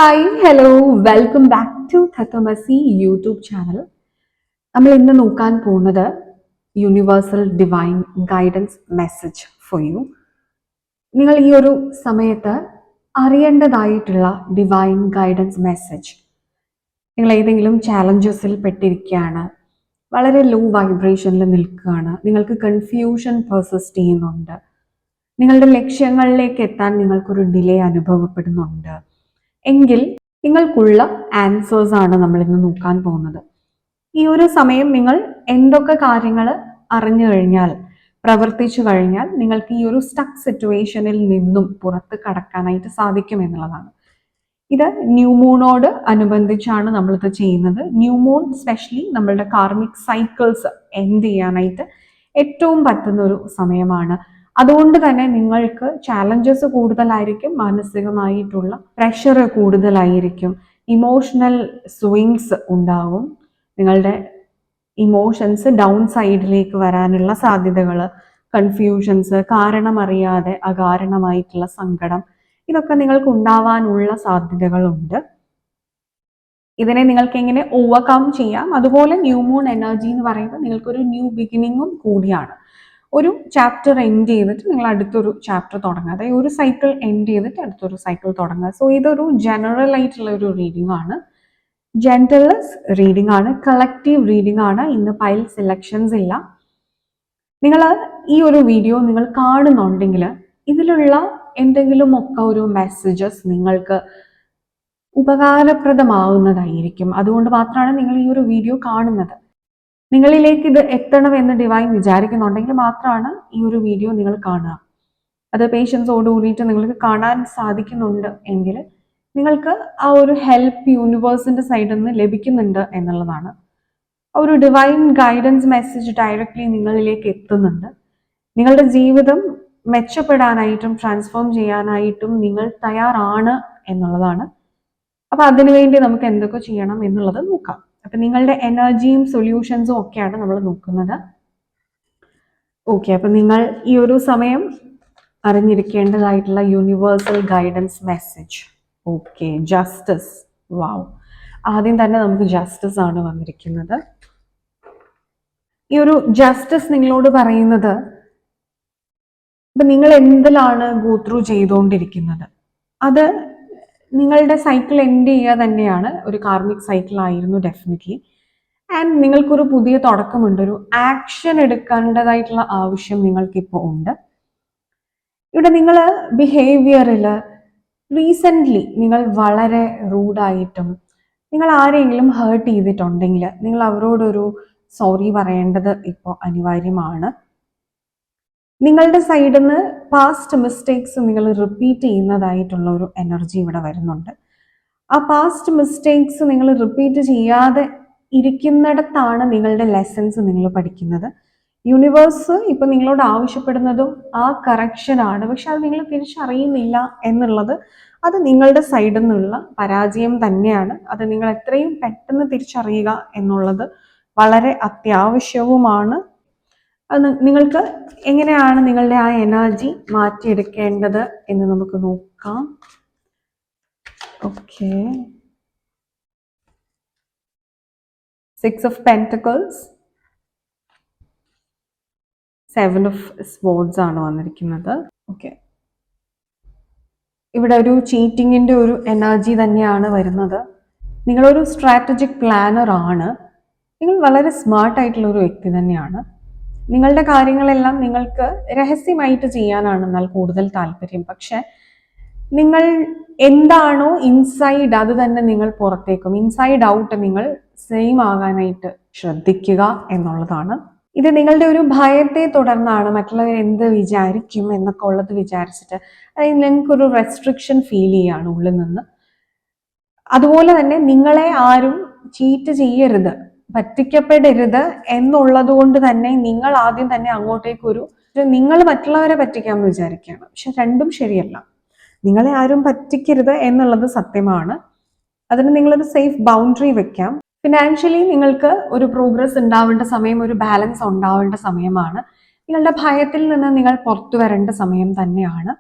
Hi hello welcome back to Tatvamasi YouTube channel. നമ്മൾ ഇന്ന് നോക്കാൻ പോകുന്നത് universal divine guidance message for you. നിങ്ങൾ ഈ ഒരു സമയത്ത് അറിയേണ്ടതായിട്ടുള്ള ഡിവൈൻ ഗൈഡൻസ് മെസ്സേജ്. നിങ്ങൾ ഏതെങ്കിലും ചാലഞ്ചസിൽ പെട്ടിരിക്കുകയാണ്, വളരെ ലോ വൈബ്രേഷനിൽ നിൽക്കുകയാണ്, നിങ്ങൾക്ക് കൺഫ്യൂഷൻ പെർസിസ്റ്റ് ചെയ്യുന്നുണ്ട്, നിങ്ങളുടെ ലക്ഷ്യങ്ങളിലേക്ക് എത്താൻ നിങ്ങൾക്കൊരു ഡിലേ അനുഭവപ്പെടുന്നുണ്ട് എങ്കിൽ നിങ്ങൾക്കുള്ള ആൻസേഴ്സ് ആണ് നമ്മൾ ഇന്ന് നോക്കാൻ പോകുന്നത്. ഈ ഒരു സമയം നിങ്ങൾ എന്തൊക്കെ കാര്യങ്ങൾ അറിഞ്ഞു കഴിഞ്ഞാൽ, പ്രവർത്തിച്ചു കഴിഞ്ഞാൽ നിങ്ങൾക്ക് ഈ ഒരു സ്റ്റക്ക് സിറ്റുവേഷനിൽ നിന്നും പുറത്ത് കടക്കാനായിട്ട് സാധിക്കും എന്നുള്ളതാണ്. ഇത് ന്യൂ മൂണോട് അനുബന്ധിച്ചാണ് നമ്മളിത് ചെയ്യുന്നത്. ന്യൂ മൂൺ സ്പെഷ്യലി നമ്മളുടെ കാർമിക് സൈക്കിൾസ് എൻഡ് ചെയ്യാനായിട്ട് ഏറ്റവും പറ്റുന്ന ഒരു സമയമാണ്. അതുകൊണ്ട് തന്നെ നിങ്ങൾക്ക് ചാലഞ്ചസ് കൂടുതലായിരിക്കും, മാനസികമായിട്ടുള്ള പ്രഷർ കൂടുതലായിരിക്കും, ഇമോഷണൽ സ്വിങ്സ് ഉണ്ടാവും, നിങ്ങളുടെ ഇമോഷൻസ് ഡൗൺ സൈഡിലേക്ക് വരാനുള്ള സാധ്യതകൾ, കൺഫ്യൂഷൻസ്, കാരണമറിയാതെ അകാരണമായിട്ടുള്ള സങ്കടം, ഇതൊക്കെ നിങ്ങൾക്ക് ഉണ്ടാവാനുള്ള സാധ്യതകളുണ്ട്. ഇതിനെ നിങ്ങൾക്ക് എങ്ങനെ ഓവർകം ചെയ്യാം? അതുപോലെ ന്യൂ മൂൺ എനർജി എന്ന് പറയുമ്പോൾ നിങ്ങൾക്കൊരു ന്യൂ ബിഗിനിങ്ങും കൂടിയാണ്. ഒരു ചാപ്റ്റർ എൻഡ് ചെയ്തിട്ട് നിങ്ങൾ അടുത്തൊരു ചാപ്റ്റർ തുടങ്ങുക, അതായത് ഒരു സൈക്കിൾ എൻഡ് ചെയ്തിട്ട് അടുത്തൊരു സൈക്കിൾ തുടങ്ങുക. സോ ഇതൊരു ജനറൽ ആയിട്ടുള്ള ഒരു റീഡിംഗ് ആണ്, ജെന്റൽനെസ് റീഡിംഗ് ആണ്, കളക്റ്റീവ് റീഡിംഗ് ആണ്. ഇന്ന് പൈൽ സെലക്ഷൻസ് ഇല്ല. നിങ്ങൾ ഈ ഒരു വീഡിയോ നിങ്ങൾ കാണുന്നുണ്ടെങ്കിൽ ഇതിലുള്ള എന്തെങ്കിലുമൊക്കെ ഒരു മെസ്സേജസ് നിങ്ങൾക്ക് ഉപകാരപ്രദമാവുന്നതായിരിക്കും. അതുകൊണ്ട് മാത്രമാണ് നിങ്ങൾ ഈ ഒരു വീഡിയോ കാണുന്നത്. നിങ്ങളിലേക്ക് ഇത് എത്തണമെന്ന് ഡിവൈൻ വിചാരിക്കുന്നുണ്ടെങ്കിൽ മാത്രമാണ് ഈ ഒരു വീഡിയോ നിങ്ങൾ കാണുക. അത് പേഷ്യൻസോട് കൂടിയിട്ട് നിങ്ങൾക്ക് കാണാൻ സാധിക്കുന്നുണ്ട് എങ്കിൽ നിങ്ങൾക്ക് ആ ഒരു ഹെൽപ്പ് യൂണിവേഴ്സിന്റെ സൈഡിൽ നിന്ന് ലഭിക്കുന്നുണ്ട് എന്നുള്ളതാണ്. ആ ഒരു ഡിവൈൻ ഗൈഡൻസ് മെസ്സേജ് ഡയറക്റ്റ്ലി നിങ്ങളിലേക്ക് എത്തുന്നുണ്ട്. നിങ്ങളുടെ ജീവിതം മെച്ചപ്പെടാനായിട്ടും ട്രാൻസ്ഫോം ചെയ്യാനായിട്ടും നിങ്ങൾ തയ്യാറാണ് എന്നുള്ളതാണ്. അപ്പൊ അതിനുവേണ്ടി നമുക്ക് എന്തൊക്കെ ചെയ്യണം എന്നുള്ളത് നോക്കാം. അപ്പൊ നിങ്ങളുടെ എനർജിയും സൊല്യൂഷൻസും ഒക്കെയാണ് നമ്മൾ നോക്കുന്നത്. ഓക്കെ, അപ്പൊ നിങ്ങൾ ഈ ഒരു സമയം അറിഞ്ഞിരിക്കേണ്ടതായിട്ടുള്ള universal guidance message. Okay, justice. Wow, ആദ്യം തന്നെ നമുക്ക് ജസ്റ്റിസ് ആണ് വന്നിരിക്കുന്നത്. ഈ ഒരു ജസ്റ്റിസ് നിങ്ങളോട് പറയുന്നത് ഇപ്പൊ നിങ്ങൾ എന്തിലാണ് ഗോ ത്രൂ ചെയ്തുകൊണ്ടിരിക്കുന്നത്, അത് നിങ്ങളുടെ സൈക്കിൾ എൻഡ് ചെയ്യുക തന്നെയാണ്. ഒരു കാർമിക് സൈക്കിൾ ആയിരുന്നു ഡെഫിനറ്റ്ലി. ആൻഡ് നിങ്ങൾക്കൊരു പുതിയ തുടക്കമുണ്ട്, ഒരു ആക്ഷൻ എടുക്കേണ്ടതായിട്ടുള്ള ആവശ്യം നിങ്ങൾക്കിപ്പോൾ ഉണ്ട്. ഇവിടെ നിങ്ങൾ ബിഹേവിയറിൽ റീസെൻ്റ്ലി നിങ്ങൾ വളരെ റൂഡായിട്ടും നിങ്ങൾ ആരെങ്കിലും ഹേർട്ട് ചെയ്തിട്ടുണ്ടെങ്കിൽ നിങ്ങൾ അവരോടൊരു സോറി പറയേണ്ടത് ഇപ്പോൾ അനിവാര്യമാണ്. നിങ്ങളുടെ സൈഡിൽ നിന്ന് പാസ്റ്റ് മിസ്റ്റേക്സ് നിങ്ങൾ റിപ്പീറ്റ് ചെയ്യുന്നതായിട്ടുള്ള ഒരു എനർജി ഇവിടെ വരുന്നുണ്ട്. ആ പാസ്റ്റ് മിസ്റ്റേക്സ് നിങ്ങൾ റിപ്പീറ്റ് ചെയ്യാതെ ഇരിക്കുന്നിടത്താണ് നിങ്ങളുടെ ലെസൺസ് നിങ്ങൾ പഠിക്കുന്നത്. യൂണിവേഴ്സ് ഇപ്പൊ നിങ്ങളോട് ആവശ്യപ്പെടുന്നതും ആ കറക്ഷൻ ആണ്, പക്ഷെ അത് നിങ്ങൾ തിരിച്ചറിയുന്നില്ല എന്നുള്ളത് അത് നിങ്ങളുടെ സൈഡിൽ നിന്നുള്ള പരാജയം തന്നെയാണ്. അത് നിങ്ങൾ എത്രയും പെട്ടെന്ന് തിരിച്ചറിയുക എന്നുള്ളത് വളരെ അത്യാവശ്യവുമാണ്. അത് നിങ്ങൾക്ക് എങ്ങനെയാണ് നിങ്ങളുടെ ആ എനർജി മാറ്റിയെടുക്കേണ്ടത് എന്ന് നമുക്ക് നോക്കാം. Okay, 6 of Pentacles, 7 of Swords ആണ് വന്നിരിക്കുന്നത്. ഓക്കെ, ഇവിടെ ഒരു ചീറ്റിങ്ങിന്റെ ഒരു എനർജി തന്നെയാണ് വരുന്നത്. നിങ്ങളൊരു സ്ട്രാറ്റജിക് പ്ലാനർ ആണ്, നിങ്ങൾ വളരെ സ്മാർട്ട് ആയിട്ടുള്ള ഒരു വ്യക്തി തന്നെയാണ്. നിങ്ങളുടെ കാര്യങ്ങളെല്ലാം നിങ്ങൾക്ക് രഹസ്യമായിട്ട് ചെയ്യാനാണ് എന്നാൽ കൂടുതൽ താല്പര്യം. പക്ഷെ നിങ്ങൾ എന്താണോ ഇൻസൈഡ് അത് തന്നെ നിങ്ങൾ പുറത്തേക്കും, ഇൻസൈഡ് ഔട്ട് നിങ്ങൾ സെയിം ആകാനായിട്ട് ശ്രദ്ധിക്കുക എന്നുള്ളതാണ്. ഇത് നിങ്ങളുടെ ഒരു ഭയത്തെ തുടർന്നാണ്, മറ്റുള്ളവർ എന്ത് വിചാരിക്കും എന്നൊക്കെ ഉള്ളത് വിചാരിച്ചിട്ട് അതായത് നിങ്ങൾക്കൊരു റെസ്ട്രിക്ഷൻ ഫീൽ ചെയ്യാണ് ഉള്ളിൽ നിന്ന്. അതുപോലെ തന്നെ നിങ്ങളെ ആരും ചീറ്റ് ചെയ്യരുത്, പറ്റിക്കപ്പെടരുത് എന്നുള്ളത് കൊണ്ട് തന്നെ നിങ്ങൾ ആദ്യം തന്നെ അങ്ങോട്ടേക്ക് നിങ്ങൾ മറ്റുള്ളവരെ പറ്റിക്കാമെന്ന് വിചാരിക്കുകയാണ്. പക്ഷെ രണ്ടും ശരിയല്ല. നിങ്ങളെ ആരും പറ്റിക്കരുത് എന്നുള്ളത് സത്യമാണ്. അതിന് നിങ്ങളൊരു സേഫ് ബൗണ്ടറി വെക്കാം. ഫിനാൻഷ്യലി നിങ്ങൾക്ക് ഒരു പ്രോഗ്രസ് ഉണ്ടാവേണ്ട സമയം, ഒരു ബാലൻസ് ഉണ്ടാവേണ്ട സമയമാണ്. നിങ്ങളുടെ ഭയത്തിൽ നിന്ന് നിങ്ങൾ പുറത്തു വരേണ്ട സമയം തന്നെയാണ്.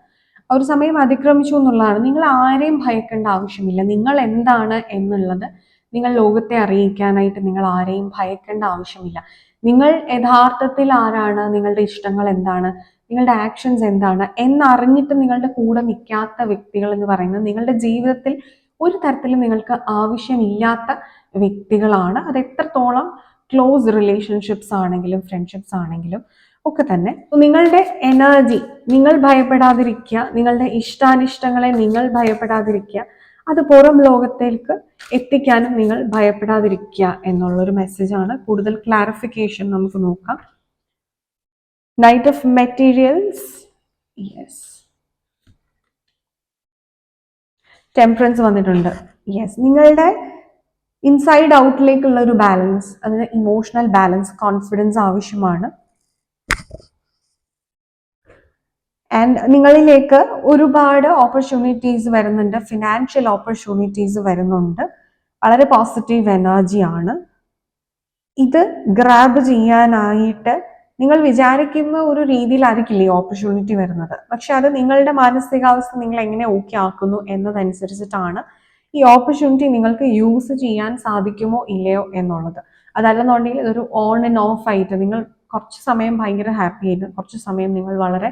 ഒരു സമയം അതിക്രമിച്ചു എന്നുള്ളതാണ്. നിങ്ങൾ ആരെയും ഭയക്കേണ്ട ആവശ്യമില്ല. നിങ്ങൾ എന്താണ് എന്നുള്ളത് നിങ്ങൾ ലോകത്തെ അറിയിക്കാനായിട്ട് നിങ്ങൾ ആരെയും ഭയക്കേണ്ട ആവശ്യമില്ല. നിങ്ങൾ യഥാർത്ഥത്തിൽ ആരാണ്, നിങ്ങളുടെ ഇഷ്ടങ്ങൾ എന്താണ്, നിങ്ങളുടെ ആക്ഷൻസ് എന്താണ് എന്നറിഞ്ഞിട്ട് നിങ്ങളുടെ കൂടെ നിൽക്കാത്ത വ്യക്തികൾ എന്ന് പറയുന്നത് നിങ്ങളുടെ ജീവിതത്തിൽ ഒരു തരത്തിലും നിങ്ങൾക്ക് ആവശ്യമില്ലാത്ത വ്യക്തികളാണ്. അത് എത്രത്തോളം ക്ലോസ് റിലേഷൻഷിപ്സ് ആണെങ്കിലും ഫ്രണ്ട്ഷിപ്സ് ആണെങ്കിലും ഒക്കെ തന്നെ. നിങ്ങളുടെ എനർജി നിങ്ങൾ ഭയപ്പെടാതിരിക്കുക, നിങ്ങളുടെ ഇഷ്ടാനിഷ്ടങ്ങളെ നിങ്ങൾ ഭയപ്പെടാതിരിക്കുക, അത് പുറം ലോകത്തേക്ക് എത്തിക്കാനും നിങ്ങൾ ഭയപ്പെടാതിരിക്കുക എന്നുള്ളൊരു മെസ്സേജാണ്. കൂടുതൽ ക്ലാരിഫിക്കേഷൻ നമുക്ക് നോക്കാം. Knight of materials, yes. Temperance വന്നിട്ടുണ്ട്. യെസ്, നിങ്ങളുടെ ഇൻസൈഡ് ഔട്ടിലേക്കുള്ള ഒരു ബാലൻസ്, അതിന് ഇമോഷണൽ ബാലൻസ്, കോൺഫിഡൻസ് ആവശ്യമാണ്. ആൻഡ് നിങ്ങളിലേക്ക് ഒരുപാട് ഓപ്പർച്യൂണിറ്റീസ് വരുന്നുണ്ട്, ഫിനാൻഷ്യൽ ഓപ്പർച്യൂണിറ്റീസ് വരുന്നുണ്ട്. വളരെ പോസിറ്റീവ് എനർജിയാണ്. ഇത് ഗ്രാബ് ചെയ്യാനായിട്ട് നിങ്ങൾ വിചാരിക്കുന്ന ഒരു രീതിയിലായിരിക്കില്ല ഈ ഓപ്പർച്യൂണിറ്റി വരുന്നത്. പക്ഷെ അത് നിങ്ങളുടെ മാനസികാവസ്ഥ നിങ്ങൾ എങ്ങനെ ഓക്കെ ആക്കുന്നു എന്നതനുസരിച്ചിട്ടാണ് ഈ ഓപ്പർച്യൂണിറ്റി നിങ്ങൾക്ക് യൂസ് ചെയ്യാൻ സാധിക്കുമോ ഇല്ലയോ എന്നുള്ളത്. അതല്ലെന്നുണ്ടെങ്കിൽ ഇതൊരു ഓൺ ആൻഡ് ഓഫ് ആയിട്ട് നിങ്ങൾ കുറച്ച് സമയം ഭയങ്കര ഹാപ്പി ആയിട്ട്, കുറച്ച് സമയം നിങ്ങൾ വളരെ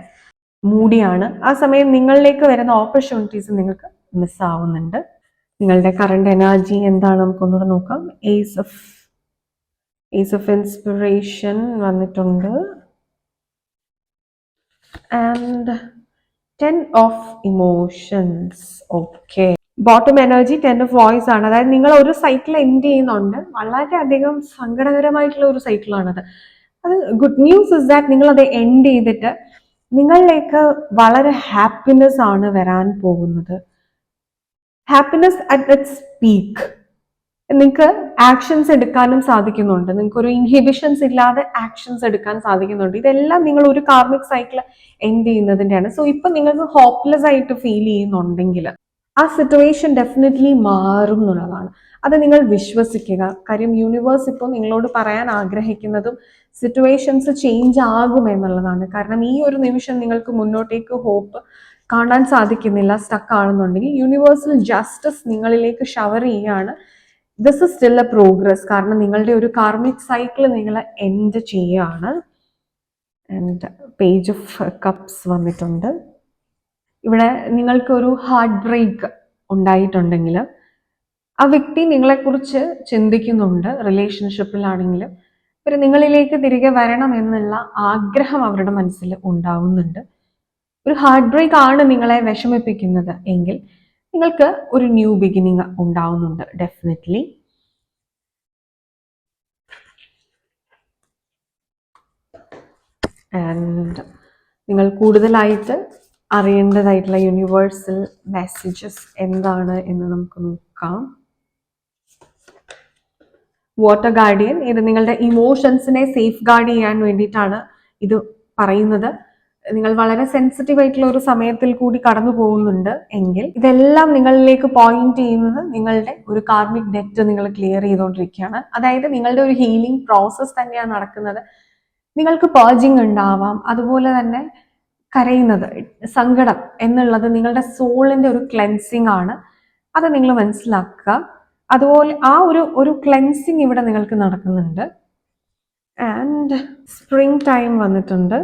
മൂഡിയാണ്. ആ സമയം നിങ്ങളിലേക്ക് വരുന്ന ഓപ്പർച്യൂണിറ്റീസ് നിങ്ങൾക്ക് മിസ്സാവുന്നുണ്ട്. നിങ്ങളുടെ കറണ്ട് എനർജി എന്താണ് നമുക്കൊന്നുകൂടെ നോക്കാം. ഏസ് ഓഫ് ഇൻസ്പിറേഷൻ വന്നിട്ടുണ്ട്. And 10 of emotions. Okay, bottom energy 10 of voice ആണ്. അതായത് നിങ്ങൾ ഒരു സൈക്കിൾ എൻഡ് ചെയ്യുന്നുണ്ട്, വളരെയധികം സങ്കടകരമായിട്ടുള്ള ഒരു സൈക്കിളാണത്. അത് ഗുഡ് ന്യൂസ് ഇസ് ദാറ്റ് നിങ്ങൾ അത് എൻഡ് ചെയ്തിട്ട് നിങ്ങളിലേക്ക് വളരെ ഹാപ്പിനെസ് ആണ് വരാൻ പോകുന്നത്. Happiness at its peak. നിങ്ങൾക്ക് ആക്ഷൻസ് എടുക്കാനും സാധിക്കുന്നുണ്ട്, നിങ്ങൾക്ക് ഒരു ഇൻഹിബിഷൻസ് ഇല്ലാതെ ആക്ഷൻസ് എടുക്കാൻ സാധിക്കുന്നുണ്ട്. ഇതെല്ലാം നിങ്ങൾ ഒരു കാർമിക് സൈക്കിൾ എൻഡ് ചെയ്യുന്നതിൻ്റെയാണ്. സോ ഇപ്പൊ നിങ്ങൾക്ക് ഹോപ്പ്ലെസ് ആയിട്ട് ഫീൽ ചെയ്യുന്നുണ്ടെങ്കിൽ ആ സിറ്റുവേഷൻ ഡെഫിനറ്റ്ലി മാറും എന്നുള്ളതാണ്. അത് നിങ്ങൾ വിശ്വസിക്കുക. കാര്യം യൂണിവേഴ്സ് ഇപ്പോൾ നിങ്ങളോട് പറയാൻ ആഗ്രഹിക്കുന്നതും സിറ്റുവേഷൻസ് ചേഞ്ച് ആകും എന്നുള്ളതാണ്. കാരണം ഈ ഒരു നിമിഷം നിങ്ങൾക്ക് മുന്നോട്ടേക്ക് ഹോപ്പ് കാണാൻ സാധിക്കുന്നില്ല, സ്റ്റക്ക് ആണെന്നുണ്ടെങ്കിൽ യൂണിവേഴ്സൽ ജസ്റ്റിസ് നിങ്ങളിലേക്ക് ഷവർ ചെയ്യുകയാണ്. This is still A progress. കാരണം നിങ്ങളുടെ ഒരു കാർമിക് സൈക്കിൾ നിങ്ങൾ എൻഡ് ചെയ്യുകയാണ്. ആൻഡ് പേജ് ഓഫ് കപ്സ് വന്നിട്ടുണ്ട്. ഇവിടെ നിങ്ങൾക്കൊരു ഹാർട്ട് ബ്രേക്ക് ഉണ്ടായിട്ടുണ്ടെങ്കിൽ ആ വ്യക്തി നിങ്ങളെക്കുറിച്ച് ചിന്തിക്കുന്നുണ്ട്. റിലേഷൻഷിപ്പിലാണെങ്കിലും ഇവർ നിങ്ങളിലേക്ക് തിരികെ വരണം എന്നുള്ള ആഗ്രഹം അവരുടെ മനസ്സിൽ ഉണ്ടാവുന്നുണ്ട്. ഒരു ഹാർട്ട് ബ്രേക്ക് ആണ് നിങ്ങളെ വിഷമിപ്പിക്കുന്നത് എങ്കിൽ നിങ്ങൾക്ക് ഒരു ന്യൂ ബിഗിനിങ് ഉണ്ടാവുന്നുണ്ട് ഡെഫിനറ്റ്ലി. ആൻഡ് നിങ്ങൾ കൂടുതലായിട്ട് അറിയേണ്ടതായിട്ടുള്ള യൂണിവേഴ്സൽ മെസ്സേജസ് എന്താണ് എന്ന് നമുക്ക് നോക്കാം. വാട്ടർ ഗാർഡിയൻ, ഇത് നിങ്ങളുടെ ഇമോഷൻസിനെ സേഫ് ഗാർഡ് ചെയ്യാൻ വേണ്ടിയിട്ടാണ് ഇത് പറയുന്നത്. നിങ്ങൾ വളരെ സെൻസിറ്റീവ് ആയിട്ടുള്ള ഒരു സമയത്തിൽ കൂടി കടന്നു പോകുന്നുണ്ട് എങ്കിൽ ഇതെല്ലാം നിങ്ങളിലേക്ക് പോയിന്റ് ചെയ്യുന്നത് നിങ്ങളുടെ ഒരു കാർമിക് ഡെറ്റ് നിങ്ങൾ ക്ലിയർ ചെയ്തുകൊണ്ടിരിക്കുകയാണ്. അതായത് നിങ്ങളുടെ ഒരു ഹീലിംഗ് പ്രോസസ് തന്നെയാണ് നടക്കുന്നത്. നിങ്ങൾക്ക് പേർജിങ് ഉണ്ടാവാം, അതുപോലെ തന്നെ കരയുന്നത്, സങ്കടം എന്നുള്ളത് നിങ്ങളുടെ സോളിന്റെ ഒരു ക്ലെൻസിങ് ആണ്. അത് നിങ്ങൾ മനസ്സിലാക്കുക. അതുപോലെ ആ ഒരു ക്ലെൻസിങ് ഇവിടെ നിങ്ങൾക്ക് നടക്കുന്നുണ്ട്. ആൻഡ് സ്പ്രിംഗ് ടൈം വന്നിട്ടുണ്ട്.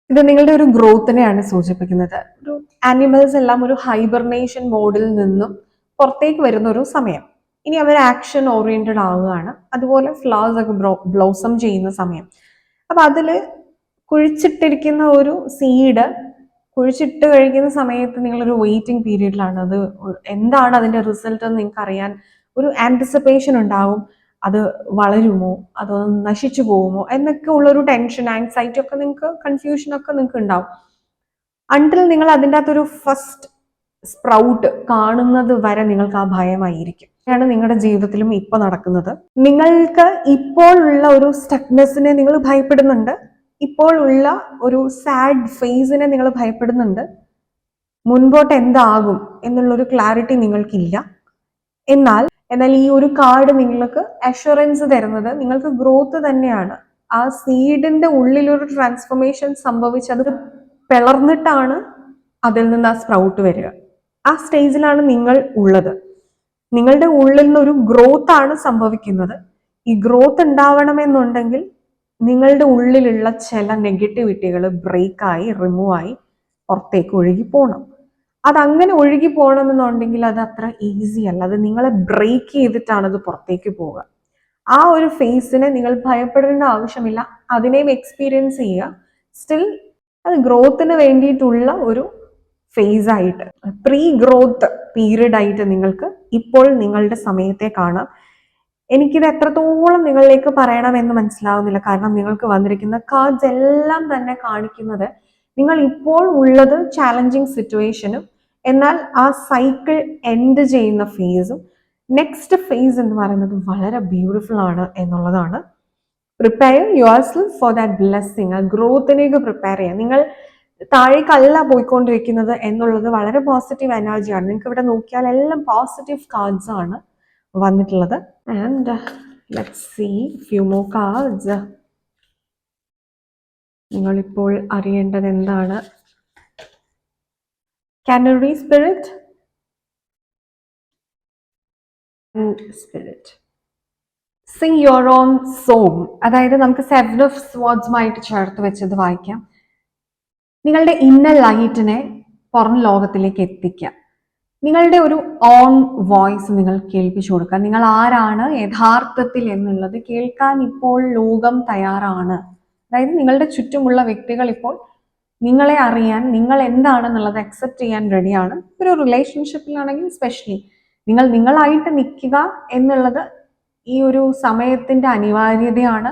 ഇത് നിങ്ങളുടെ ഒരു ഗ്രോത്തിനെയാണ് സൂചിപ്പിക്കുന്നത്. ഒരു ആനിമൽസ് എല്ലാം ഒരു ഹൈബർനേഷൻ മോഡിൽ നിന്നും പുറത്തേക്ക് വരുന്ന ഒരു സമയം. ഇനി അവർ ആക്ഷൻ ഓറിയന്റഡ് ആവുകയാണ്. അതുപോലെ ഫ്ലവേഴ്സ് ഒക്കെ ബ്ലോസം ചെയ്യുന്ന സമയം. അപ്പൊ അതില് കുഴിച്ചിട്ടിരിക്കുന്ന ഒരു സീഡ് കുഴിച്ചിട്ട് കഴിക്കുന്ന സമയത്ത് നിങ്ങളൊരു വെയിറ്റിംഗ് പീരീഡിലാണ്. അത് എന്താണ് അതിന്റെ റിസൾട്ട് എന്ന് നിങ്ങൾക്ക് അറിയാൻ ഒരു ആന്റിസിപ്പേഷൻ ഉണ്ടാവും. അത് വളരുമോ, അതോ നശിച്ചു പോകുമോ എന്നൊക്കെ ഉള്ളൊരു ടെൻഷൻ, ആൻസൈറ്റി ഒക്കെ നിങ്ങൾക്ക്, കൺഫ്യൂഷൻ ഒക്കെ നിങ്ങൾക്ക് ഉണ്ടാവും. അണ്ടിൽ നിങ്ങൾ അതിൻ്റെ അകത്തൊരു ഫസ്റ്റ് സ്പ്രൗട്ട് കാണുന്നത് വരെ നിങ്ങൾക്ക് ആ ഭയമായിരിക്കും. ആണ് നിങ്ങളുടെ ജീവിതത്തിലും ഇപ്പൊ നടക്കുന്നത്. നിങ്ങൾക്ക് ഇപ്പോൾ ഉള്ള ഒരു സ്റ്റക്നെസ്സിനെ നിങ്ങൾ ഭയപ്പെടുന്നുണ്ട്. ഇപ്പോൾ ഉള്ള ഒരു സാഡ് ഫേസിനെ നിങ്ങൾ ഭയപ്പെടുന്നുണ്ട്. മുൻപോട്ട് എന്താകും എന്നുള്ളൊരു ക്ലാരിറ്റി നിങ്ങൾക്കില്ല. എന്നാൽ ഈ ഒരു കാർഡ് നിങ്ങൾക്ക് അഷുറൻസ് തരുന്നത് നിങ്ങൾക്ക് ഗ്രോത്ത് തന്നെയാണ്. ആ സീഡിന്റെ ഉള്ളിലൊരു ട്രാൻസ്ഫോർമേഷൻ സംഭവിച്ച് അത് പിളർന്നിട്ടാണ് അതിൽ നിന്ന് ആ സ്പ്രൗട്ട് വരിക. ആ സ്റ്റേജിലാണ് നിങ്ങൾ ഉള്ളത്. നിങ്ങളുടെ ഉള്ളിൽ നിന്നൊരു ഗ്രോത്ത് ആണ് സംഭവിക്കുന്നത്. ഈ ഗ്രോത്ത് ഉണ്ടാവണമെന്നുണ്ടെങ്കിൽ നിങ്ങളുടെ ഉള്ളിലുള്ള ചില നെഗറ്റിവിറ്റികൾ ബ്രേക്കായി റിമൂവ് ആയി പുറത്തേക്ക് ഒഴുകി പോകണം. അതങ്ങനെ ഒഴുകി പോകണമെന്നുണ്ടെങ്കിൽ അത് അത്ര ഈസി അല്ല. അത് നിങ്ങളെ ബ്രേക്ക് ചെയ്തിട്ടാണ് അത് പുറത്തേക്ക് പോവുക. ആ ഒരു ഫേസിനെ നിങ്ങൾ ഭയപ്പെടേണ്ട ആവശ്യമില്ല. അതിനെയും എക്സ്പീരിയൻസ് ചെയ്യുക. സ്റ്റിൽ അത് ഗ്രോത്തിന് വേണ്ടിയിട്ടുള്ള ഒരു ഫേസ് ആയിട്ട്, പ്രീ ഗ്രോത്ത് പീരീഡ് ആയിട്ട് നിങ്ങൾക്ക് ഇപ്പോൾ നിങ്ങളുടെ സമയത്തെ കാണാം. എനിക്കിത് എത്രത്തോളം നിങ്ങളിലേക്ക് പറയണമെന്ന് മനസ്സിലാവുന്നില്ല. കാരണം നിങ്ങൾക്ക് വന്നിരിക്കുന്ന കാർഡ്സ് എല്ലാം തന്നെ കാണിക്കുന്നത് നിങ്ങൾ ഇപ്പോൾ ഉള്ളത് ചാലഞ്ചിങ് സിറ്റുവേഷനും, എന്നാൽ ആ സൈക്കിൾ എൻഡ് ചെയ്യുന്ന ഫേസും നെക്സ്റ്റ് ഫേസ് എന്ന് പറയുന്നത് വളരെ ബ്യൂട്ടിഫുൾ ആണ് എന്നുള്ളതാണ്. Prepare your self for that blessing. ആ ഗ്രോത്തിനേക്ക് പ്രിപ്പയർ ചെയ്യാം. നിങ്ങൾ താഴേക്കല്ല പോയിക്കൊണ്ടിരിക്കുന്നത് എന്നുള്ളത് വളരെ പോസിറ്റീവ് എനർജിയാണ്. നിങ്ങൾക്ക് ഇവിടെ നോക്കിയാൽ എല്ലാം പോസിറ്റീവ് കാർഡ്സ് ആണ് വന്നിട്ടുള്ളത്. And let's see few more cards. നിങ്ങളിപ്പോൾ അറിയേണ്ടത് എന്താണ്? Canary spirit, spirit see your own psalm. അതായത് നമുക്ക് 7 ഓഫ് സ്വാർഡ്സുമായിട്ട് ചേർത്ത് വെച്ചത് വായിക്കാം. നിങ്ങളുടെ ഇന്നർ ലൈറ്റിനെ പുറം ലോകത്തിലേക്ക് എത്തിക്കുക. നിങ്ങളുടെ ഒരു ഓൺ വോയിസ് നിങ്ങൾ കേൾപ്പിച്ചു കൊടുക്കുക. നിങ്ങൾ ആരാണ് യഥാർത്ഥത്തിൽ എന്നുള്ളത് കേൾക്കാൻ ഇപ്പോൾ ലോകം തയ്യാറാണ്. അതായത് നിങ്ങളുടെ ചുറ്റുമുള്ള വ്യക്തികൾ ഇപ്പോൾ നിങ്ങളെ അറിയാൻ, നിങ്ങൾ എന്താണെന്നുള്ളത് അക്സെപ്റ്റ് ചെയ്യാൻ റെഡിയാണ്. ഒരു റിലേഷൻഷിപ്പിലാണെങ്കിൽ സ്പെഷ്യലി നിങ്ങൾ നിങ്ങളായിട്ട് നിൽക്കുക എന്നുള്ളത് ഈ ഒരു സമയത്തിന്റെ അനിവാര്യതയാണ്.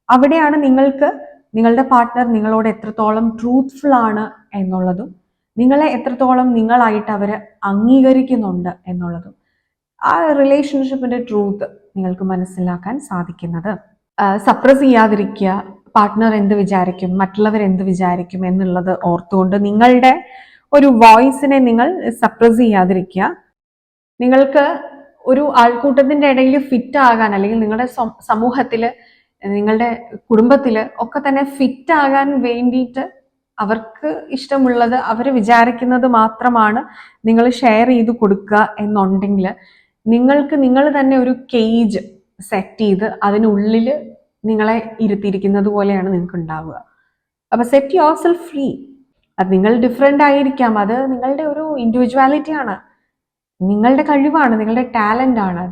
അവിടെയാണ് നിങ്ങൾക്ക് നിങ്ങളുടെ പാർട്ട്ണർ നിങ്ങളോട് എത്രത്തോളം ട്രൂത്ത്ഫുൾ ആണ് എന്നുള്ളതും നിങ്ങളെ എത്രത്തോളം നിങ്ങളായിട്ട് അവർ അംഗീകരിക്കുന്നുണ്ട് എന്നുള്ളതും ആ റിലേഷൻഷിപ്പിന്റെ ട്രൂത്ത് നിങ്ങൾക്ക് മനസ്സിലാക്കാൻ സാധിക്കുന്നത്. സപ്രസ് ചെയ്യാതിരിക്കുക. പാർട്ട്ണർ എന്ത് വിചാരിക്കും, മറ്റുള്ളവർ എന്ത് വിചാരിക്കും എന്നുള്ളത് ഓർത്തുകൊണ്ട് നിങ്ങളുടെ ഒരു വോയിസിനെ നിങ്ങൾ സപ്രസ് ചെയ്യാതിരിക്കുക. നിങ്ങൾക്ക് ഒരു ആൾക്കൂട്ടത്തിന്റെ ഇടയിൽ ഫിറ്റ് ആകാൻ, അല്ലെങ്കിൽ നിങ്ങളുടെ സമൂഹത്തില്, നിങ്ങളുടെ കുടുംബത്തില് ഒക്കെ തന്നെ ഫിറ്റ് ആകാൻ വേണ്ടിയിട്ട് അവർക്ക് ഇഷ്ടമുള്ളത്, അവർ വിചാരിക്കുന്നത് മാത്രമാണ് നിങ്ങൾ ഷെയർ ചെയ്ത് കൊടുക്കുക എന്നുണ്ടെങ്കിൽ നിങ്ങൾക്ക് നിങ്ങൾ തന്നെ ഒരു കേജ് സെറ്റ് ചെയ്ത് അതിനുള്ളിൽ നിങ്ങളെ ഇരുത്തിയിരിക്കുന്നത് പോലെയാണ് നിങ്ങൾക്ക് ഉണ്ടാവുക. അപ്പൊ സെറ്റ് യുവർ സെൽഫ് ഫ്രീ. അത് നിങ്ങൾ ഡിഫറെൻ്റ് ആയിരിക്കാം, അത് നിങ്ങളുടെ ഒരു ഇൻഡിവിജ്വാലിറ്റി ആണ്, നിങ്ങളുടെ കഴിവാണ്, നിങ്ങളുടെ ടാലന്റ് ആണ്.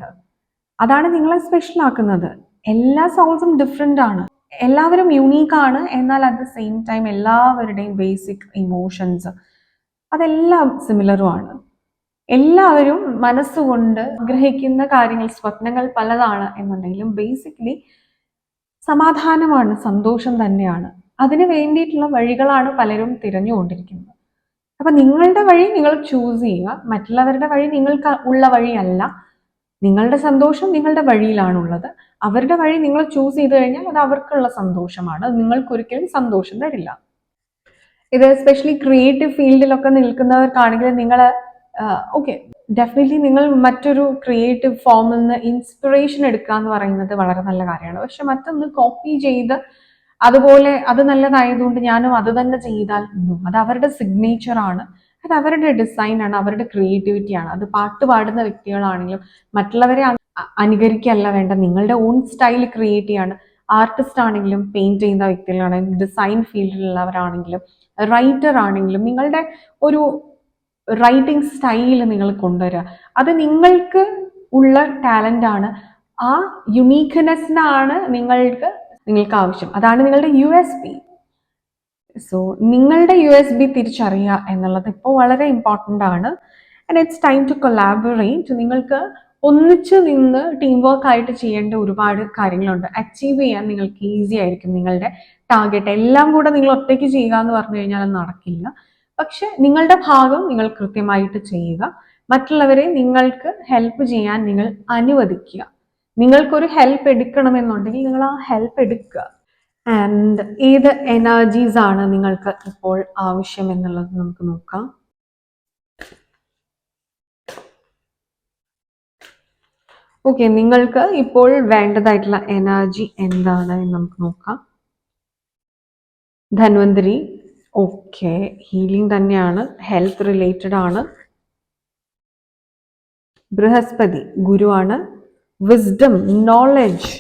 അതാണ് നിങ്ങളെ സ്പെഷ്യൽ ആക്കുന്നത്. എല്ലാ സോൾസും ഡിഫറെൻ്റ് ആണ്, എല്ലാവരും യുണീക്ക് ആണ്. എന്നാൽ അറ്റ് ദ സെയിം ടൈം എല്ലാവരുടെയും ബേസിക് ഇമോഷൻസ് അതെല്ലാം സിമിലറും ആണ്. എല്ലാവരും മനസ്സുകൊണ്ട് ആഗ്രഹിക്കുന്ന കാര്യങ്ങൾ, സ്വപ്നങ്ങൾ പലതാണ് എന്നുണ്ടെങ്കിലും ബേസിക്കലി സമാധാനമാണ്, സന്തോഷം തന്നെയാണ്. അതിന് വേണ്ടിയിട്ടുള്ള വഴികളാണ് പലരും തിരഞ്ഞുകൊണ്ടിരിക്കുന്നത്. അപ്പൊ നിങ്ങളുടെ വഴി നിങ്ങൾ ചൂസ് ചെയ്യുക. മറ്റുള്ളവരുടെ വഴി നിങ്ങൾക്ക് ഉള്ള വഴിയല്ല. നിങ്ങളുടെ സന്തോഷം നിങ്ങളുടെ വഴിയിലാണുള്ളത്. അവരുടെ വഴി നിങ്ങൾ ചൂസ് ചെയ്ത് കഴിഞ്ഞാൽ അത് അവർക്കുള്ള സന്തോഷമാണ്, അത് നിങ്ങൾക്കൊരിക്കലും സന്തോഷം തരില്ല. ഇത് എസ്പെഷ്യലി ക്രിയേറ്റീവ് ഫീൽഡിലൊക്കെ നിൽക്കുന്നവർക്കാണെങ്കിൽ നിങ്ങൾ ഓക്കെ, ഡെഫിനറ്റ്ലി നിങ്ങൾ മറ്റൊരു ക്രിയേറ്റീവ് ഫോമിൽ നിന്ന് ഇൻസ്പിറേഷൻ എടുക്കുക എന്ന് പറയുന്നത് വളരെ നല്ല കാര്യമാണ്. പക്ഷെ മറ്റൊന്ന് കോപ്പി ചെയ്ത് അതുപോലെ അത് നല്ലതായതുകൊണ്ട് ഞാനും അത് തന്നെ ചെയ്താൽ അത് അവരുടെ സിഗ്നേച്ചർ ആണ്, അത് അവരുടെ ഡിസൈൻ ആണ്, അവരുടെ ക്രിയേറ്റിവിറ്റി ആണ്. അത് പാട്ട് പാടുന്ന വ്യക്തികളാണെങ്കിലും മറ്റുള്ളവരെ അനുകരിക്കല്ല വേണ്ട, നിങ്ങളുടെ ഓൺ സ്റ്റൈൽ ക്രിയേറ്റ് ചെയ്യാണ്. ആർട്ടിസ്റ്റ് ആണെങ്കിലും, പെയിന്റ് ചെയ്യുന്ന വ്യക്തികളാണെങ്കിലും, ഡിസൈൻ ഫീൽഡിലുള്ളവരാണെങ്കിലും, റൈറ്റർ ആണെങ്കിലും നിങ്ങളുടെ ഒരു റൈറ്റിംഗ് സ്റ്റൈൽ നിങ്ങൾ കൊണ്ടുവരിക. അത് നിങ്ങൾക്ക് ഉള്ള ടാലന്റ് ആണ്. ആ യുണീക്ക്നെസ്സിനാണ് നിങ്ങൾക്ക് ആവശ്യം. അതാണ് നിങ്ങളുടെ USP. സോ നിങ്ങളുടെ USP തിരിച്ചറിയുക എന്നുള്ളത് ഇപ്പോൾ വളരെ ഇമ്പോർട്ടൻ്റ് ആണ്. And it's time to collaborate. നിങ്ങൾക്ക് ഒന്നിച്ച് നിന്ന് ടീം വർക്ക് ആയിട്ട് ചെയ്യേണ്ട ഒരുപാട് കാര്യങ്ങളുണ്ട്. അച്ചീവ് ചെയ്യാൻ നിങ്ങൾക്ക് ഈസി ആയിരിക്കും നിങ്ങളുടെ ടാർഗറ്റ്. എല്ലാം കൂടെ നിങ്ങൾ ഒറ്റയ്ക്ക് ചെയ്യുക എന്ന് പറഞ്ഞു കഴിഞ്ഞാൽ അത് നടക്കില്ല. പക്ഷെ നിങ്ങളുടെ ഭാഗം നിങ്ങൾ കൃത്യമായിട്ട് ചെയ്യുക. മറ്റുള്ളവരെ നിങ്ങൾക്ക് ഹെൽപ്പ് ചെയ്യാൻ നിങ്ങൾ അനുവദിക്കുക. നിങ്ങൾക്കൊരു ഹെൽപ്പ് എടുക്കണമെന്നുണ്ടെങ്കിൽ നിങ്ങൾ ആ ഹെൽപ്പ് എടുക്കുക. ആൻഡ് ഏത് എനർജീസ് ആണ് നിങ്ങൾക്ക് ഇപ്പോൾ ആവശ്യം എന്നുള്ളത് നമുക്ക് നോക്കാം. ഓക്കെ, നിങ്ങൾക്ക് ഇപ്പോൾ വേണ്ടതായിട്ടുള്ള എനർജി എന്താണ് എന്ന് നമുക്ക് നോക്കാം. ധന്വന്തരി, ഓക്കെ, ഹീലിംഗ് തന്നെയാണ്, ഹെൽത്ത് റിലേറ്റഡ് ആണ്. ബൃഹസ്പതി ഗുരുവാണ്. Wisdom, knowledge,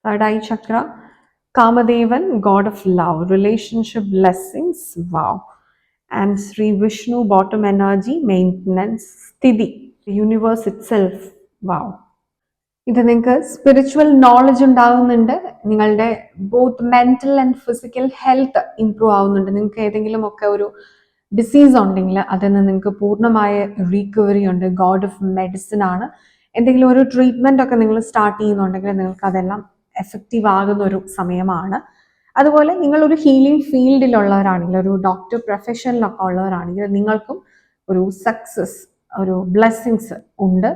third eye Chakra. Kamadevan, God of love, relationship, blessings, wow. And Shri Vishnu, bottom energy, maintenance, സ്ഥിതി, യൂണിവേഴ്സ് ഇറ്റ് സെൽഫ്, വാവ്. ഇത് നിങ്ങൾക്ക് സ്പിരിച്വൽ നോളജ് ഉണ്ടാകുന്നുണ്ട്. നിങ്ങളുടെ both mental and physical health improve ആവുന്നുണ്ട്. നിങ്ങൾക്ക് ഏതെങ്കിലും ഒക്കെ ഒരു ഡിസീസ് ഉണ്ടെങ്കിൽ അതിൽ നിന്ന് നിങ്ങൾക്ക് പൂർണ്ണമായ റീകവറി ഉണ്ട്. ഗോഡ് ഓഫ് മെഡിസിൻ ആണ്. എന്തെങ്കിലും ഒരു ട്രീറ്റ്മെന്റ് ഒക്കെ നിങ്ങൾ സ്റ്റാർട്ട് ചെയ്യുന്നുണ്ടെങ്കിൽ നിങ്ങൾക്ക് അതെല്ലാം എഫക്റ്റീവ് ആകുന്ന ഒരു സമയമാണ്. അതുപോലെ നിങ്ങളൊരു ഹീലിംഗ് ഫീൽഡിലുള്ളവരാണെങ്കിൽ, ഒരു ഡോക്ടർ പ്രൊഫഷനിലൊക്കെ ഉള്ളവരാണെങ്കിൽ നിങ്ങൾക്കും ഒരു സക്സസ്, ഒരു ബ്ലെസ്സിങ്സ് ഉണ്ട്.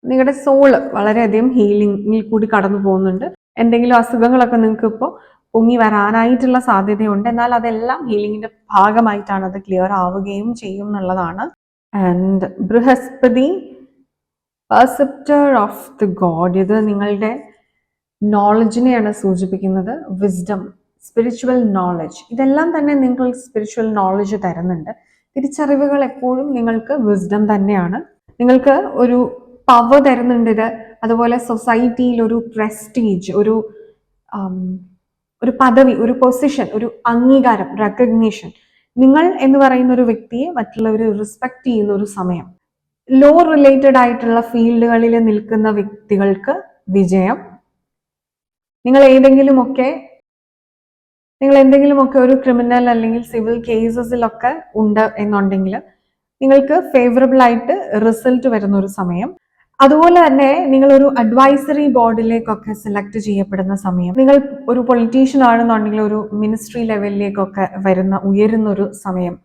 നിങ്ങളുടെ സോള് വളരെയധികം ഹീലിംഗിൽ കൂടി കടന്നു പോകുന്നുണ്ട്. എന്തെങ്കിലും അസുഖങ്ങളൊക്കെ നിങ്ങൾക്ക് ഇപ്പോൾ പൊങ്ങി വരാനായിട്ടുള്ള സാധ്യതയുണ്ട്. എന്നാൽ അതെല്ലാം ഹീലിംഗിന്റെ ഭാഗമായിട്ടാണ്, അത് ക്ലിയർ ആവുകയും ചെയ്യും എന്നുള്ളതാണ്. And Brihaspati, preceptor of the god, ഇത് നിങ്ങളുടെ നോളജിനെയാണ് സൂചിപ്പിക്കുന്നത്. വിസ്ഡം, സ്പിരിച്വൽ നോളജ്, ഇതെല്ലാം തന്നെ നിങ്ങൾക്ക് സ്പിരിച്വൽ നോളജ് തരുന്നുണ്ട്. തിരിച്ചറിവുകൾ എപ്പോഴും നിങ്ങൾക്ക് വിസ്ഡം തന്നെയാണ്. നിങ്ങൾക്ക് ഒരു പവർ തരുന്നുണ്ട് ഇത്. അതുപോലെ സൊസൈറ്റിയിൽ ഒരു പ്രസ്റ്റീജ്, ഒരു പദവി, ഒരു പൊസിഷൻ, ഒരു അംഗീകാരം, റെക്കഗ്നീഷൻ. നിങ്ങൾ എന്ന് പറയുന്ന ഒരു വ്യക്തിയെ മറ്റുള്ളവർ റെസ്പെക്ട് ചെയ്യുന്ന ഒരു സമയം. ലോ റിലേറ്റഡ് ആയിട്ടുള്ള ഫീൽഡുകളിൽ നിൽക്കുന്ന വ്യക്തികൾക്ക് വിജയം. നിങ്ങൾ എന്തെങ്കിലുമൊക്കെ ഒരു ക്രിമിനൽ അല്ലെങ്കിൽ സിവിൽ കേസസിലൊക്കെ ഉണ്ട് എന്നുണ്ടെങ്കിൽ നിങ്ങൾക്ക് ഫേവറബിൾ ആയിട്ട് റിസൾട്ട് വരുന്ന ഒരു സമയം. അതുപോലെ തന്നെ നിങ്ങൾ ഒരു അഡ്വൈസറി ബോർഡിലേക്കൊക്കെ സെലക്ട് ചെയ്യപ്പെടുന്ന സമയം. നിങ്ങൾ ഒരു പൊളിറ്റീഷ്യൻ ആണെന്നുണ്ടെങ്കിൽ ഒരു മിനിസ്ട്രി ലെവലിലേക്കൊക്കെ ഉയരുന്ന ഒരു സമയം.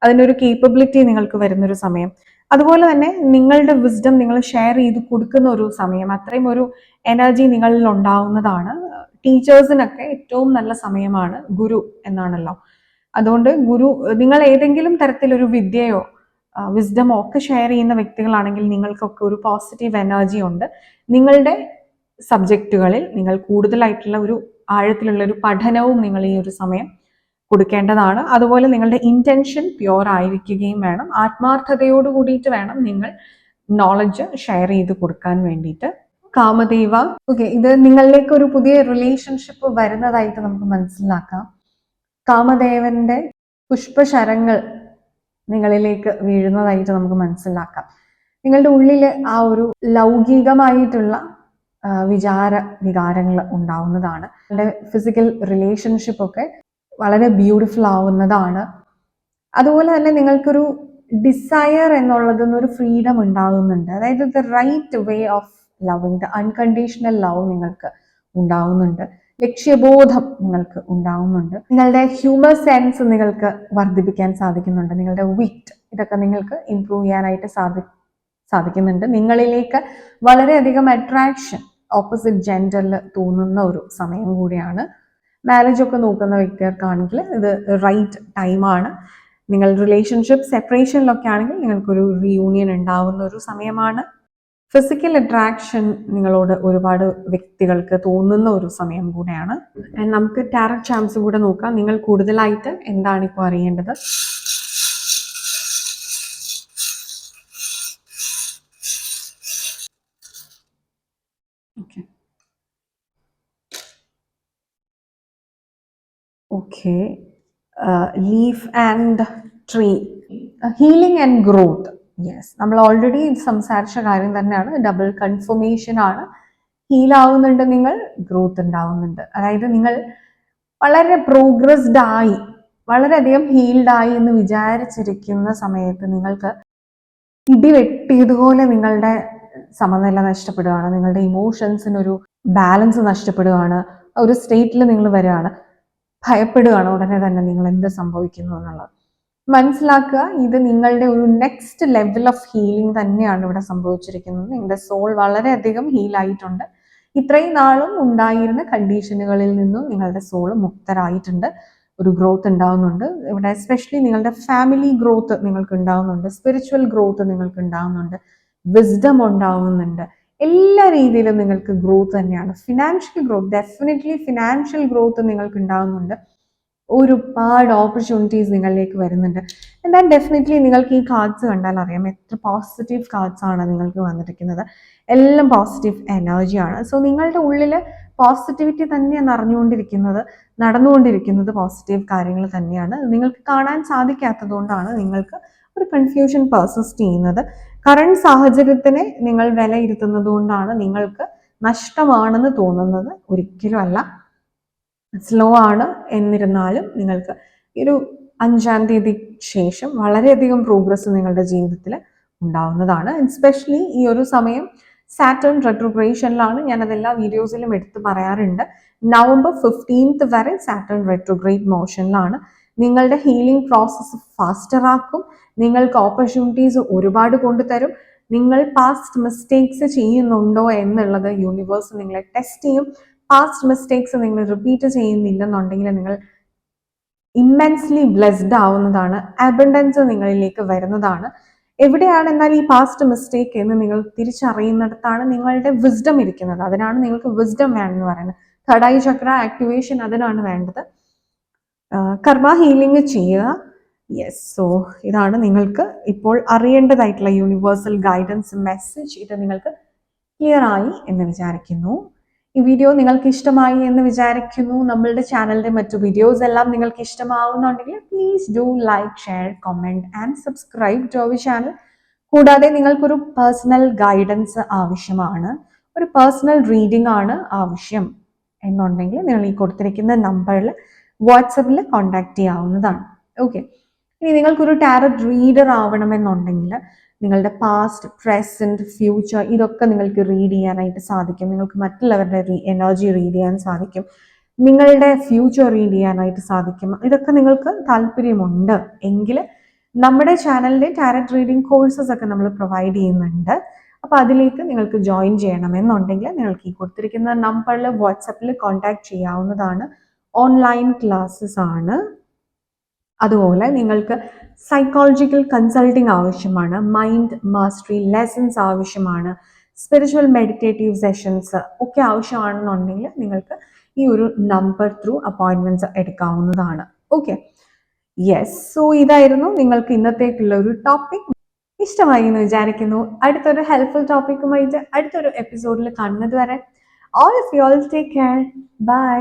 അതിൻ്റെ ഒരു കേപ്പബിലിറ്റി നിങ്ങൾക്ക് വരുന്നൊരു സമയം. അതുപോലെ തന്നെ നിങ്ങളുടെ വിസ്ഡം നിങ്ങൾ ഷെയർ ചെയ്ത് കൊടുക്കുന്ന ഒരു സമയം. അത്രയും ഒരു എനർജി നിങ്ങളിൽ ഉണ്ടാവുന്നതാണ്. ടീച്ചേഴ്സിനൊക്കെ ഏറ്റവും നല്ല സമയമാണ്. ഗുരു എന്നാണല്ലോ. അതുകൊണ്ട് നിങ്ങൾ ഏതെങ്കിലും തരത്തിലൊരു വിദ്യയോ വിസ്ഡമോ ഒക്കെ ഷെയർ ചെയ്യുന്ന വ്യക്തികളാണെങ്കിൽ നിങ്ങൾക്കൊക്കെ ഒരു പോസിറ്റീവ് എനർജി ഉണ്ട്. നിങ്ങളുടെ സബ്ജക്റ്റുകളിൽ നിങ്ങൾ കൂടുതലായിട്ടുള്ള ഒരു ആഴത്തിലുള്ള ഒരു പഠനവും നിങ്ങൾ ഈ ഒരു സമയം കൊടുക്കേണ്ടതാണ്. അതുപോലെ നിങ്ങളുടെ ഇന്റൻഷൻ പ്യുവർ ആയിരിക്കുകയും വേണം. ആത്മാർത്ഥതയോട് കൂടിയിട്ട് വേണം നിങ്ങൾ നോളജ് ഷെയർ ചെയ്ത് കൊടുക്കാൻ വേണ്ടിയിട്ട്. കാമദേവ, ഓക്കെ, ഇത് നിങ്ങളിലേക്ക് ഒരു പുതിയ റിലേഷൻഷിപ്പ് വരുന്നതായിട്ട് നമുക്ക് മനസ്സിലാക്കാം. കാമദേവന്റെ പുഷ്പശരങ്ങൾ നിങ്ങളിലേക്ക് വീഴുന്നതായിട്ട് നമുക്ക് മനസ്സിലാക്കാം. നിങ്ങളുടെ ഉള്ളിൽ ആ ഒരു ലൗകികമായിട്ടുള്ള വികാരങ്ങൾ ഉണ്ടാവുന്നതാണ്. നിങ്ങളുടെ ഫിസിക്കൽ റിലേഷൻഷിപ്പ് ഒക്കെ വളരെ ബ്യൂട്ടിഫുൾ ആവുന്നതാണ്. അതുപോലെ തന്നെ നിങ്ങൾക്കൊരു ഡിസയർ എന്നുള്ളതൊന്നൊരു ഫ്രീഡം ഉണ്ടാകുന്നുണ്ട്. അതായത് the right way of loving, the unconditional love നിങ്ങൾക്ക് ഉണ്ടാവുന്നുണ്ട്. ലക്ഷ്യബോധം നിങ്ങൾക്ക് ഉണ്ടാവുന്നുണ്ട്. നിങ്ങളുടെ ഹ്യൂമർ സെൻസ് നിങ്ങൾക്ക് വർദ്ധിപ്പിക്കാൻ സാധിക്കുന്നുണ്ട്. നിങ്ങളുടെ വിറ്റ്, ഇതൊക്കെ നിങ്ങൾക്ക് ഇംപ്രൂവ് ചെയ്യാനായിട്ട് സാധിക്കുന്നുണ്ട്. നിങ്ങളിലേക്ക് വളരെയധികം അട്രാക്ഷൻ ഓപ്പോസിറ്റ് ജെൻഡറിൽ തോന്നുന്ന ഒരു സമയം കൂടിയാണ്. മാരേജ് ഒക്കെ നോക്കുന്ന വ്യക്തികൾക്കാണെങ്കിൽ ഇത് റൈറ്റ് ടൈമാണ്. നിങ്ങൾ റിലേഷൻഷിപ്പ് സെപ്പറേഷനിലൊക്കെ ആണെങ്കിൽ നിങ്ങൾക്കൊരു റീയൂണിയൻ ഉണ്ടാവുന്ന ഒരു സമയമാണ്. ഫിസിക്കൽ അട്രാക്ഷൻ നിങ്ങളോട് ഒരുപാട് വ്യക്തികൾക്ക് തോന്നുന്ന ഒരു സമയം കൂടെയാണ്. നമുക്ക് ടാരറ്റ് ചാംസ് കൂടെ നോക്കാം. നിങ്ങൾ കൂടുതലായിട്ട് എന്താണ് ഇപ്പോൾ അറിയേണ്ടത്? Okay, leaf and tree, healing and growth. Yes, നമ്മൾ ഓൾറെഡി സംസാരിച്ച കാര്യം തന്നെയാണ്. ഡബിൾ കൺഫർമേഷൻ ആണ്. ഹീലാവുന്നുണ്ട്, നിങ്ങൾ ഗ്രോത്ത് ഉണ്ടാവുന്നുണ്ട്. അതായത് നിങ്ങൾ വളരെ പ്രോഗ്രസ്ഡ് ആയി, വളരെയധികം ഹീൽഡായി എന്ന് വിചാരിച്ചിരിക്കുന്ന സമയത്ത് നിങ്ങൾക്ക് ഇടിവെട്ടിയതുപോലെ നിങ്ങളുടെ സമനില നഷ്ടപ്പെടുകയാണ്. നിങ്ങളുടെ ഇമോഷൻസിനൊരു ബാലൻസ് നഷ്ടപ്പെടുകയാണ്. ഒരു സ്റ്റേറ്റിൽ നിങ്ങൾ വരികയാണ്. ഭയപ്പെടുകയാണ് ഉടനെ തന്നെ നിങ്ങൾ എന്ത് സംഭവിക്കുന്നു എന്നുള്ളത്. മനസ്സിലാക്കുക, ഇത് നിങ്ങളുടെ ഒരു നെക്സ്റ്റ് ലെവൽ ഓഫ് ഹീലിംഗ് തന്നെയാണ് ഇവിടെ സംഭവിച്ചിരിക്കുന്നത്. നിങ്ങളുടെ സോൾ വളരെയധികം ഹീലായിട്ടുണ്ട്. ഇത്രയും നാളും ഉണ്ടായിരുന്ന കണ്ടീഷനുകളിൽ നിന്നും നിങ്ങളുടെ സോള് മുക്തരായിട്ടുണ്ട്. ഒരു ഗ്രോത്ത് ഉണ്ടാവുന്നുണ്ട് ഇവിടെ. എസ്പെഷ്യലി നിങ്ങളുടെ ഫാമിലി ഗ്രോത്ത് നിങ്ങൾക്ക് ഉണ്ടാവുന്നുണ്ട്. സ്പിരിച്വൽ ഗ്രോത്ത് നിങ്ങൾക്ക് ഉണ്ടാവുന്നുണ്ട്. വിസ്ഡം ഉണ്ടാവുന്നുണ്ട്. എല്ലാ രീതിയിലും നിങ്ങൾക്ക് ഗ്രോത്ത് തന്നെയാണ്. Financial growth, definitely financial growth നിങ്ങൾക്ക് ഉണ്ടാവുന്നുണ്ട്. ഒരുപാട് ഓപ്പർച്യൂണിറ്റീസ് നിങ്ങളിലേക്ക് വരുന്നുണ്ട്. എന്നാൽ ഡെഫിനറ്റ്ലി നിങ്ങൾക്ക് ഈ കാർഡ്സ് കണ്ടാൽ അറിയാം എത്ര പോസിറ്റീവ് കാർഡ്സ് ആണ് നിങ്ങൾക്ക് വന്നിരിക്കുന്നത്. എല്ലാം പോസിറ്റീവ് എനർജിയാണ്. സോ നിങ്ങളുടെ ഉള്ളിൽ പോസിറ്റിവിറ്റി തന്നെയാണ് നടന്നുകൊണ്ടിരിക്കുന്നത് പോസിറ്റീവ് കാര്യങ്ങൾ തന്നെയാണ്. നിങ്ങൾക്ക് കാണാൻ സാധിക്കാത്തത് കൊണ്ടാണ് നിങ്ങൾക്ക് ഒരു കൺഫ്യൂഷൻ പെർസിസ്റ്റ് ചെയ്യുന്നത്. കറണ്ട് സാഹചര്യത്തിനെ നിങ്ങൾ വിലയിരുത്തുന്നത് കൊണ്ടാണ് നിങ്ങൾക്ക് നഷ്ടമാണെന്ന് തോന്നുന്നത്. ഒരിക്കലും അല്ല, സ്ലോ ആണ്. എന്നിരുന്നാലും നിങ്ങൾക്ക് ഈ ഒരു 5-ാം തീയതി ശേഷം വളരെയധികം പ്രോഗ്രസ് നിങ്ങളുടെ ജീവിതത്തിൽ ഉണ്ടാവുന്നതാണ്. എസ്പെഷ്യലി ഈ ഒരു സമയം സാറ്റേൺ റെട്രോഗ്രേഷനിലാണ്. ഞാൻ അതെല്ലാ വീഡിയോസിലും എടുത്ത് പറയാറുണ്ട്. നവംബർ 15 വരെ സാറ്റേൺ റെട്രോഗ്രേഡ് മോഷനിലാണ്. നിങ്ങളുടെ ഹീലിംഗ് പ്രോസസ്സ് ഫാസ്റ്റർ ആക്കും. നിങ്ങൾക്ക് ഓപ്പർച്യൂണിറ്റീസ് ഒരുപാട് കൊണ്ടുതരും. നിങ്ങൾ പാസ്റ്റ് മിസ്റ്റേക്സ് ചെയ്യുന്നുണ്ടോ എന്നുള്ളത് യൂണിവേഴ്സ് നിങ്ങളെ ടെസ്റ്റ് ചെയ്യും. പാസ്റ്റ് മിസ്റ്റേക്സ് നിങ്ങൾ റിപ്പീറ്റ് ചെയ്യുന്നില്ലെന്നുണ്ടെങ്കിൽ നിങ്ങൾ ഇമ്മൻസ്ലി ബ്ലെസ്ഡ് ആവുന്നതാണ്. അബണ്ടൻസ് നിങ്ങളിലേക്ക് വരുന്നതാണ്. എവിടെയാണ് എന്നാൽ ഈ പാസ്റ്റ് മിസ്റ്റേക്ക് എന്ന് നിങ്ങൾ തിരിച്ചറിയുന്നിടത്താണ് നിങ്ങളുടെ വിസ്ഡം ഇരിക്കുന്നത്. അതിനാണ് നിങ്ങൾക്ക് വിസ്ഡം വേണമെന്ന് പറയുന്നത്. തേർഡ് ഐ ചക്ര ആക്ടിവേഷൻ അതിനാണ് വേണ്ടത്. കർമ്മ ഹീലിംഗ് ചെയ്യുക. യെസ്, സോ ഇതാണ് നിങ്ങൾക്ക് ഇപ്പോൾ അറിയേണ്ടതായിട്ടുള്ള യൂണിവേഴ്സൽ ഗൈഡൻസ് മെസ്സേജ്. ഇത് നിങ്ങൾക്ക് ക്ലിയർ ആയി എന്ന് വിചാരിക്കുന്നു. ഈ വീഡിയോ നിങ്ങൾക്ക് ഇഷ്ടമായി എന്ന് വിചാരിക്കുന്നു. നമ്മളുടെ ചാനലിന്റെ മറ്റു വീഡിയോസ് എല്ലാം നിങ്ങൾക്ക് ഇഷ്ടമാവുന്നുണ്ടെങ്കിൽ please do like, share, comment and subscribe to our channel. കൂടാതെ നിങ്ങൾക്കൊരു പേഴ്സണൽ ഗൈഡൻസ് ആവശ്യമാണ്, ഒരു പേഴ്സണൽ റീഡിംഗ് ആണ് ആവശ്യം എന്നുണ്ടെങ്കിൽ നിങ്ങൾ ഈ കൊടുത്തിരിക്കുന്ന നമ്പറിൽ വാട്സപ്പിൽ കോൺടാക്ട് ചെയ്യാവുന്നതാണ്. ഓക്കെ, ഇനി നിങ്ങൾക്കൊരു ടാരറ്റ് റീഡർ ആവണമെന്നുണ്ടെങ്കിൽ നിങ്ങളുടെ പാസ്റ്റ്, പ്രസന്റ്, ഫ്യൂച്ചർ ഇതൊക്കെ നിങ്ങൾക്ക് റീഡ് ചെയ്യാനായിട്ട് സാധിക്കും. നിങ്ങൾക്ക് മറ്റുള്ളവരുടെ എനർജി റീഡ് ചെയ്യാൻ സാധിക്കും. നിങ്ങളുടെ ഫ്യൂച്ചർ റീഡ് ചെയ്യാനായിട്ട് സാധിക്കും. ഇതൊക്കെ നിങ്ങൾക്ക് താല്പര്യമുണ്ട് എങ്കിൽ നമ്മുടെ ചാനലിലെ ടാരറ്റ് റീഡിംഗ് കോഴ്സസ് ഒക്കെ നമ്മൾ പ്രൊവൈഡ് ചെയ്യുന്നുണ്ട്. അപ്പോൾ അതിലേക്ക് നിങ്ങൾക്ക് ജോയിൻ ചെയ്യണമെന്നുണ്ടെങ്കിൽ നിങ്ങൾക്ക് ഈ കൊടുത്തിരിക്കുന്ന നമ്പറിൽ വാട്സപ്പിൽ കോൺടാക്ട് ചെയ്യാവുന്നതാണ്. ഓൺലൈൻ ക്ലാസ്സസ് ആണ്. അതുപോലെ നിങ്ങൾക്ക് സൈക്കോളജിക്കൽ കൺസൾട്ടിങ് ആവശ്യമാണ്, മൈൻഡ് മാസ്റ്ററി ലെസൺസ് ആവശ്യമാണ്, സ്പിരിച്വൽ മെഡിറ്റേറ്റീവ് സെഷൻസ് ഒക്കെ ആവശ്യമാണെന്നുണ്ടെങ്കിൽ നിങ്ങൾക്ക് ഈ ഒരു നമ്പർ ത്രൂ അപ്പോയിൻമെന്റ്സ് എടുക്കാവുന്നതാണ്. ഓക്കെ, യെസ്, സോ ഇതായിരുന്നു നിങ്ങൾക്ക് ഇന്നത്തേക്കുള്ള ഒരു ടോപ്പിക്. ഇഷ്ടമായി എന്ന് വിചാരിക്കുന്നു. അടുത്തൊരു ഹെൽപ്ഫുൾ ടോപ്പിക്കുമായിട്ട് അടുത്തൊരു എപ്പിസോഡിൽ കാണുന്നത് വരെ all of you all take care. By.